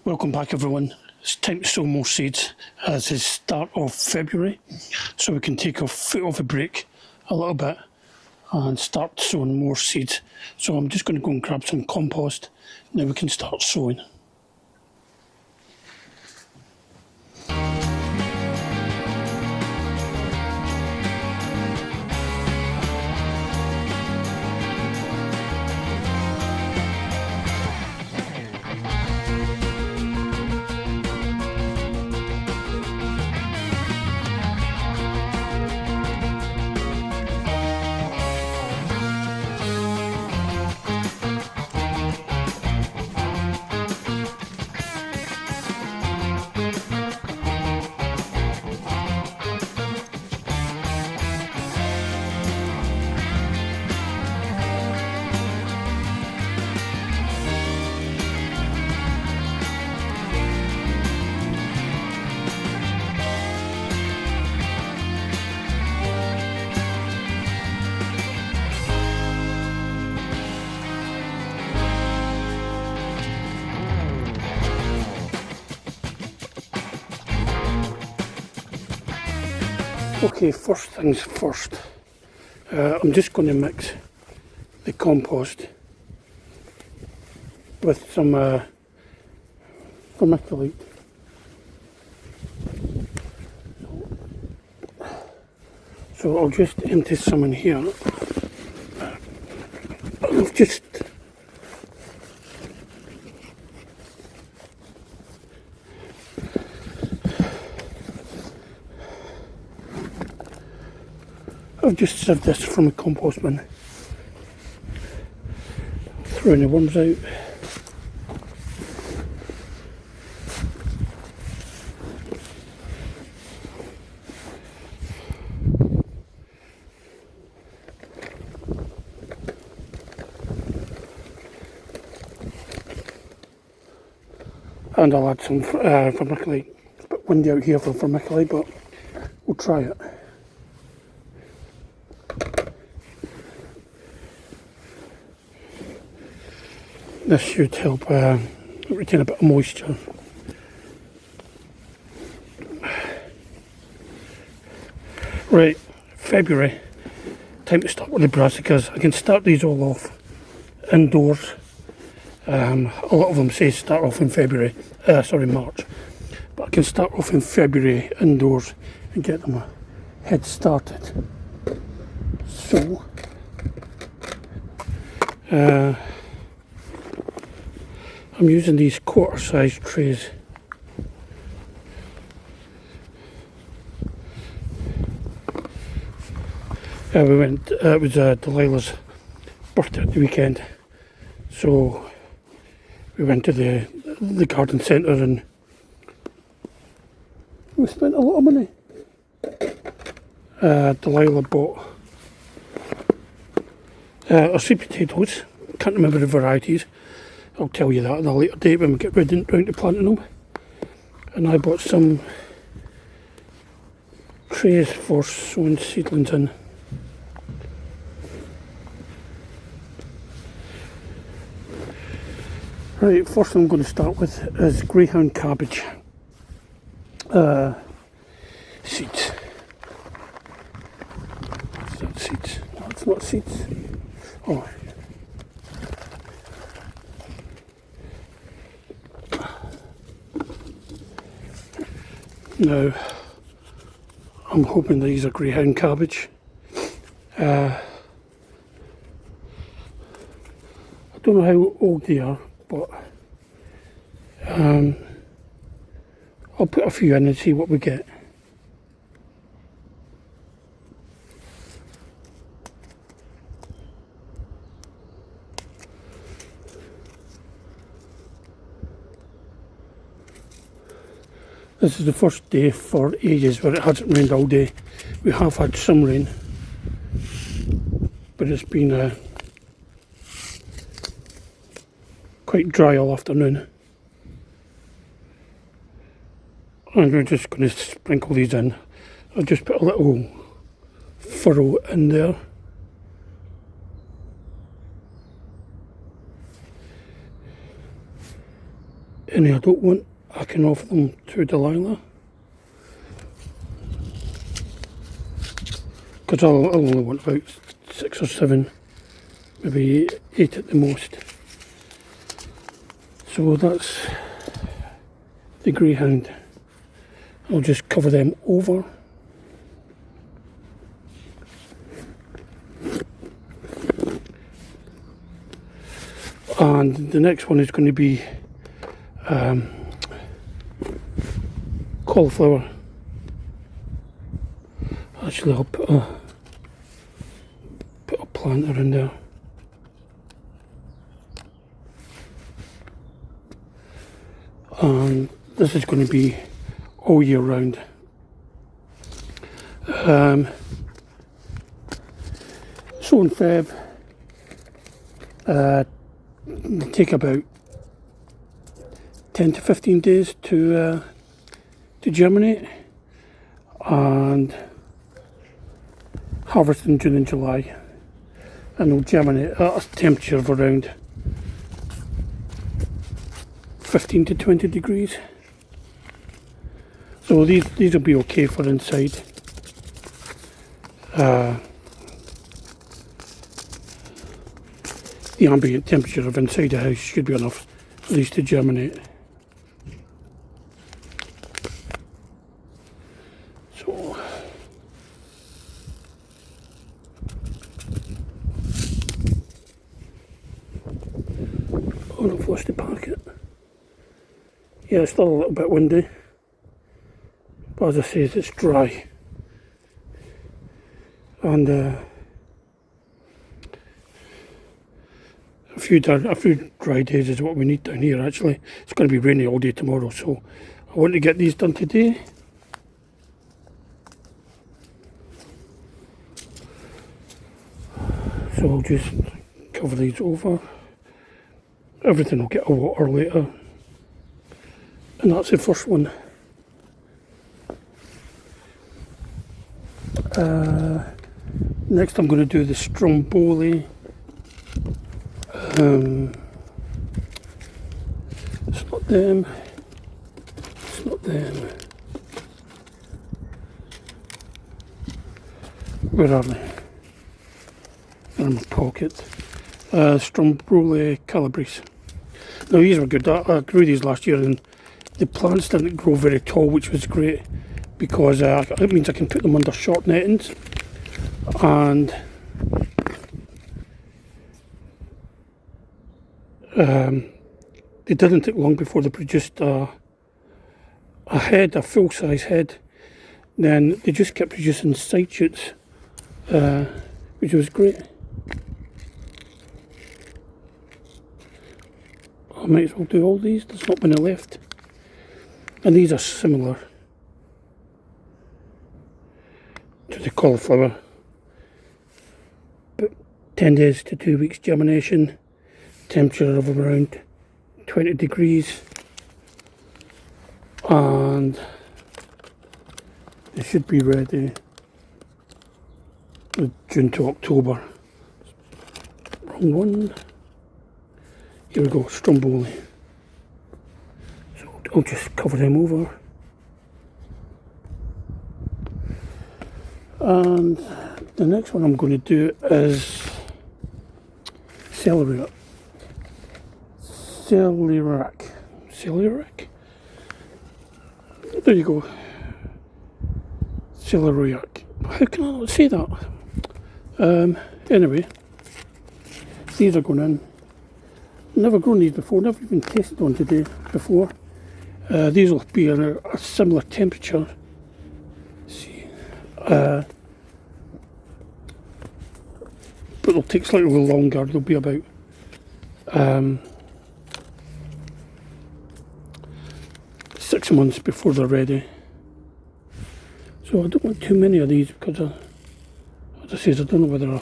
Welcome back everyone. It's time to sow more seeds as it's start of February, so we can take our foot off the brake a little bit and start sowing more seeds. So I'm just going to go and grab some compost, now we can start sowing. Okay, first things first, I'm just going to mix the compost with some vermiculite. So I'll just empty some in here. I've just sieved this from a compost bin, throwing the worms out. And I'll add some vermiculite. It's a bit windy out here for vermiculite, but we'll try it. This should help retain a bit of moisture. Right, February, time to start with the brassicas. I can start these all off indoors. A lot of them say start off in March. But I can start off in February indoors and get them a head started. So, I'm using these quarter-sized trays. It was Delilah's birthday at the weekend, so we went to the garden centre and we spent a lot of money. Delilah bought our sweet potatoes. Can't remember the varieties. I'll tell you that at a later date when we get ready round to planting them. And I bought some trays for sowing seedlings in. Right, first thing I'm going to start with is greyhound cabbage seeds. Is that seeds? No, it's not seeds. Oh. Now, I'm hoping these are greyhound cabbage. I don't know how old they are, but I'll put a few in and see what we get. This is the first day for ages where it hasn't rained all day. We have had some rain, but it's been quite dry all afternoon. And we're just going to sprinkle these in. I'll just put a little furrow in there. any I don't want, I can offer them to Delilah. Because I'll only want about 6 or 7, maybe 8 at the most. So that's the greyhound. I'll just cover them over. And the next one is going to be cauliflower. Actually, I'll put a planter in there. And this is going to be all year round. So in Feb, they take about 10 to 15 days to germinate, and harvest in June and July, and they'll germinate at a temperature of around 15 to 20 degrees. So these will be okay for inside. The ambient temperature of inside the house should be enough for these to germinate. So oh, I've lost the packet. Yeah, it's still a little bit windy, but as I say, it's dry, and a few dry days is what we need down here. Actually, it's going to be rainy all day tomorrow, so I want to get these done today. So I'll just cover these over. Everything will get a water later. And that's the first one. Next I'm going to do the stromboli. It's not them. It's not them. Where are they? They're in my pocket. Stromboli Calabrese. Now these were good. I grew these last year and the plants didn't grow very tall, which was great because it means I can put them under short nettings, and it didn't take long before they produced a full-size head. Then they just kept producing side shoots, which was great. I might as well do all these, there's not many left. And these are similar to the cauliflower, but 10 days to 2 weeks germination, temperature of around 20 degrees, and they should be ready June to October. Wrong one. Here we go, stromboli. So I'll just cover them over. And the next one I'm going to do is celeriac. Celeriac. There you go. Celeriac. How can I not say that? Anyway, these are going in. Never grown these before, never even tasted one today before. These will be at a similar temperature. See, but they'll take slightly longer. They'll be about 6 months before they're ready. So I don't want too many of these because, as I say, I don't know whether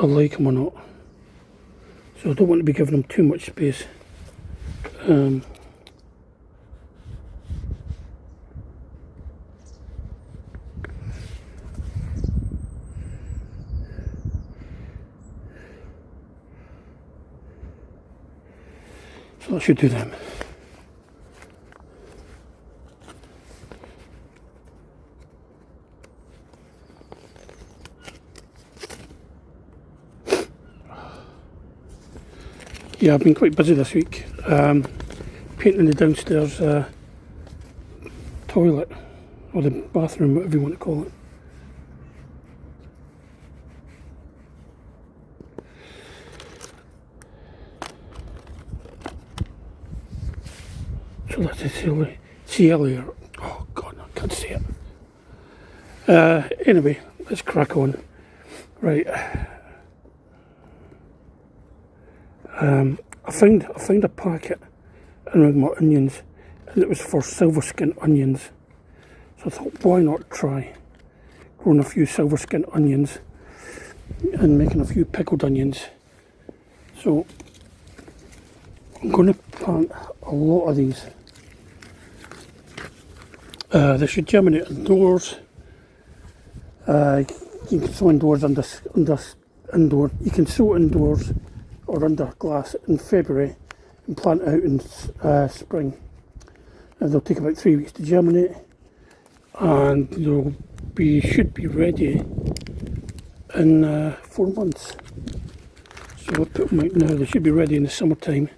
I like them or not. So I don't want to be giving them too much space. So I should do them. yeah, I've been quite busy this week. Painting the downstairs toilet, or the bathroom, whatever you want to call it. So that's the cielo. Oh God, I can't see it. Anyway, let's crack on. Right. I found a packet around my onions, and it was for silver skin onions. So I thought, why not try growing a few silver skin onions and making a few pickled onions. So I'm going to plant a lot of these. They should germinate indoors. You can sow indoors indoor. You can sow indoors or under glass in February and plant out in spring. And they'll take about 3 weeks to germinate, and should be ready in 4 months. So I'll put them out now. They should be ready in the summertime.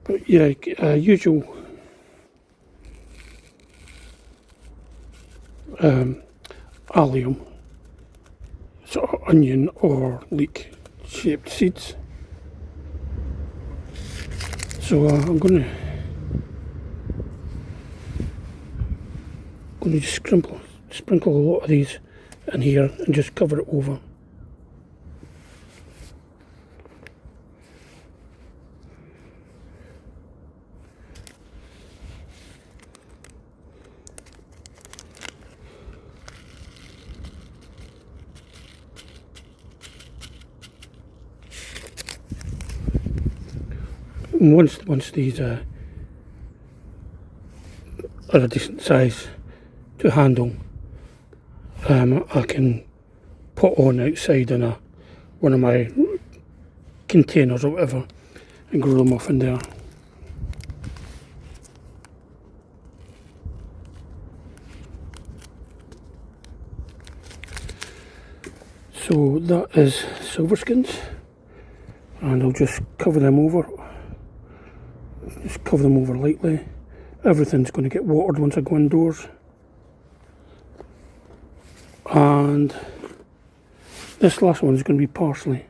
But yeah, usual allium, sort of onion or leek shaped seeds. So I'm going to just sprinkle a lot of these in here and just cover it over. And once these are a decent size to handle, I can put on outside in one of my containers or whatever and grow them off in there. So that is silver skins, and I'll just cover them over. Just cover them over lightly. Everything's going to get watered once I go indoors. And this last one is going to be parsley.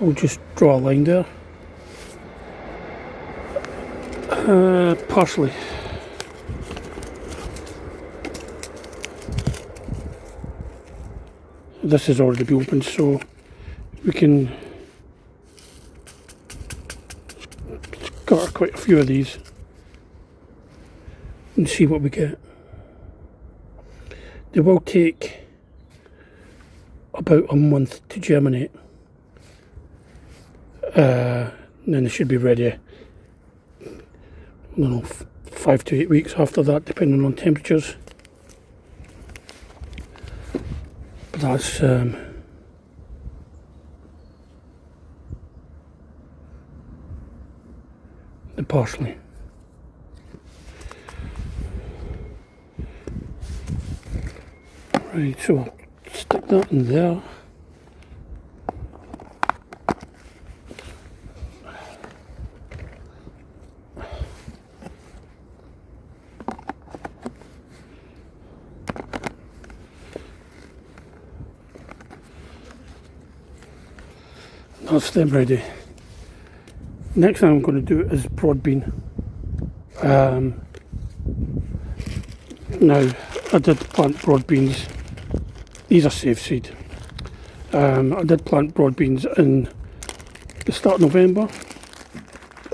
I'll just draw a line there. Parsley. This has already been opened, so we can scatter quite a few of these and see what we get. They will take about a month to germinate, and then they should be ready, I don't know, 5 to 8 weeks after that, depending on temperatures. But that's the parsley. Right, so I'll stick that in there. That's them ready. Next thing I'm going to do is broad bean. Now, I did plant broad beans. These are safe seed. I did plant broad beans in the start of November,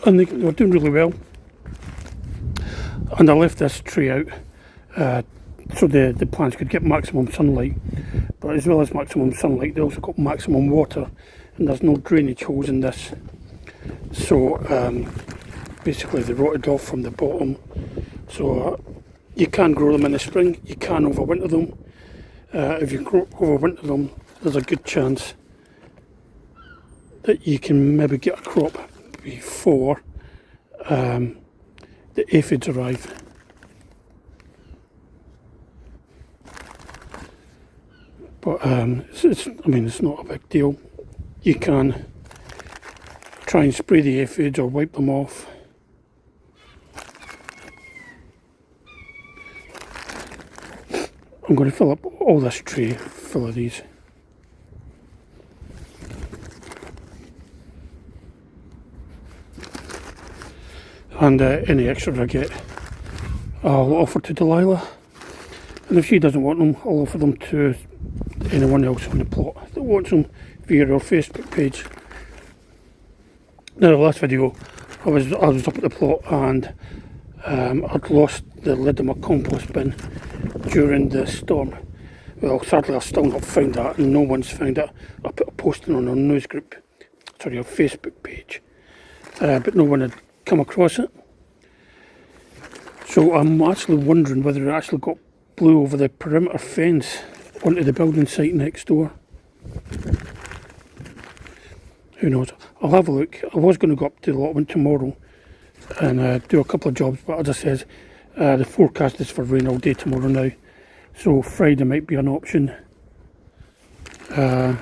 and they were doing really well. And I left this tray out so the plants could get maximum sunlight. But as well as maximum sunlight, they also got maximum water, and there's no drainage holes in this. So basically they rotted off from the bottom. So you can grow them in the spring, you can overwinter them. If you overwinter them, there's a good chance that you can maybe get a crop before the aphids arrive. I mean, it's not a big deal. You can try and spray the aphids or wipe them off. I'm going to fill up all this tray full of these. And any extras I get, I'll offer to Delilah. And if she doesn't want them, I'll offer them to anyone else on the plot that wants them via our Facebook page. Now, the last video, I was up at the plot and I'd lost the lid of my compost bin during the storm. Well, sadly I've still not found that, and no one's found it. I put a posting on our news group, sorry, our Facebook page, but no one had come across it. So I'm actually wondering whether it actually got blew over the perimeter fence onto the building site next door. Who knows? I'll have a look. I was going to go up to the allotment tomorrow and do a couple of jobs, but as I said, the forecast is for rain all day tomorrow now, so Friday might be an option. To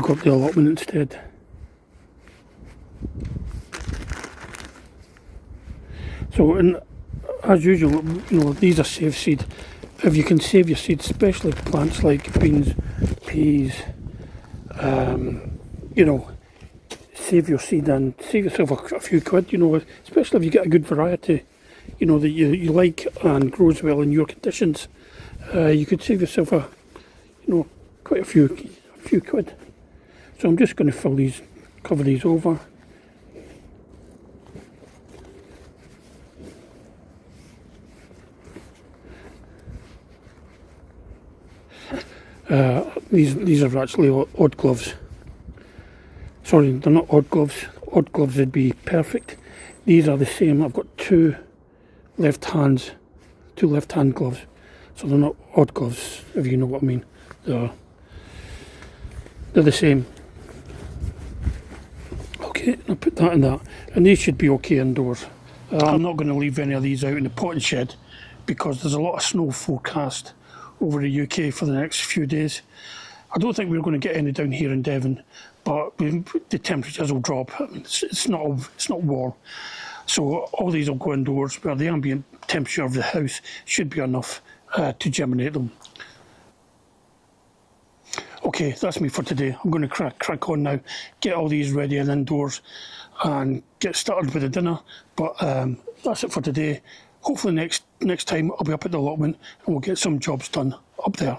go up the allotment instead. So, and as usual, you know, these are save seed. If you can save your seed, especially plants like beans, peas, you know, save your seed and save yourself a few quid, you know, especially if you get a good variety, you know, that you like and grows well in your conditions. You could save yourself quite a few quid. So I'm just going to cover these over. These are actually odd gloves. Sorry, they're not odd gloves. Odd gloves would be perfect. These are the same. I've got two left-hand gloves. So they're not odd gloves, if you know what I mean. They're the same. Okay, I'll put that in that. And these should be okay indoors. I'm not going to leave any of these out in the potting shed because there's a lot of snow forecast over the UK for the next few days. I don't think we're going to get any down here in Devon, but the temperatures will drop. I mean, it's not warm, so all these will go indoors where the ambient temperature of the house should be enough to germinate them. Okay, that's me for today. I'm going to crack on now, get all these ready and indoors, and get started with the dinner. But that's it for today. Hopefully next time I'll be up at the allotment and we'll get some jobs done up there.